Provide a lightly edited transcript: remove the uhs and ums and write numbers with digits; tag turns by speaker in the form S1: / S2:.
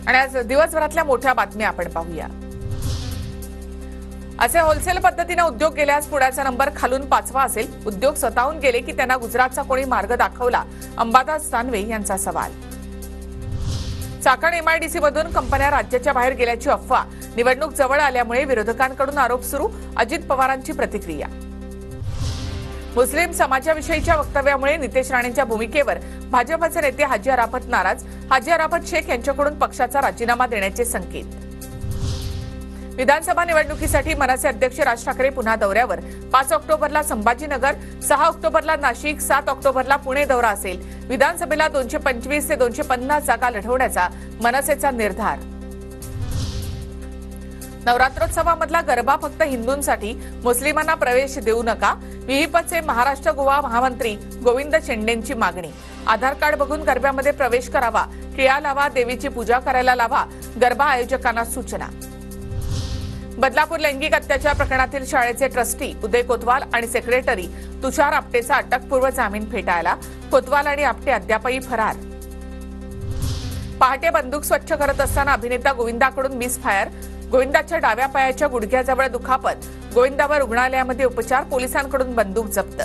S1: आणि आज दिवसभरातल्या मोठ्या बातम्या आपण पाहूया। असे होलसेल पद्धतीने उद्योग गेल्यास पुण्याचा नंबर खालून 5वा असेल। उद्योग स्वतःहून गेले की त्यांना गुजरातचा कोणी मार्ग दाखवला, अंबादास दानवे यांचा सवाल। चाकण एमआयडीसी मधून कंपन्या राज्याच्या बाहेर गेल्याची अफवा, निवडणूक जवळ आल्यामुळे विरोधकांकडून आरोप सुरू, अजित पवारांची प्रतिक्रिया। मुस्लिम समाजाविषयीच्या वक्तव्यामुळे नितेश राणेंच्या भूमिकेवर भाजपचे नेते हाजी अराफत नाराज, हाजी अराफत शेख यांच्याकडून पक्षाचा राजीनामा देण्याचे संकेत। विधानसभा निवडणुकीसाठी मनसे अध्यक्ष राज ठाकरे पुन्हा दौऱ्यावर। 5 ऑक्टोबरला संभाजीनगर, 6 ऑक्टोबरला नाशिक, 7 ऑक्टोबरला पुणे दौरा असेल। विधानसभेला 225 ते 250 जागा लढवण्याचा मनसेचा निर्धार। नवरात्रोत्सवामधला गरबा फक्त हिंदूंसाठी, मुस्लिमांना प्रवेश देऊ नका, विहिंपचे महाराष्ट्र गोवा महामंत्री गोविंद शेंडेंची मागणी। आधार कार्ड बघून गरब्यामध्ये प्रवेश करावा, टिळा लावा, देवीची पूजा करायला लावा, गरबा आयोजकांना सूचना। बदलापूर लैंगिक अत्याचार प्रकरणातील शाळेचे ट्रस्टी उदय कोतवाल आणि सेक्रेटरी तुषार आपटेचा अटकपूर्व जामीन फेटाळला। कोतवाल आणि आपटे अद्यापही फरार। पहाटे बंदूक स्वच्छ करत असताना अभिनेता गोविंदाकडून मिसफायर, गोविंदाच्या डाव्या पायाच्या गुडघ्याजवळ दुखापत, गोविंदावर रुग्णालयामध्ये उपचार, पोलिसांकडून बंदूक जप्त।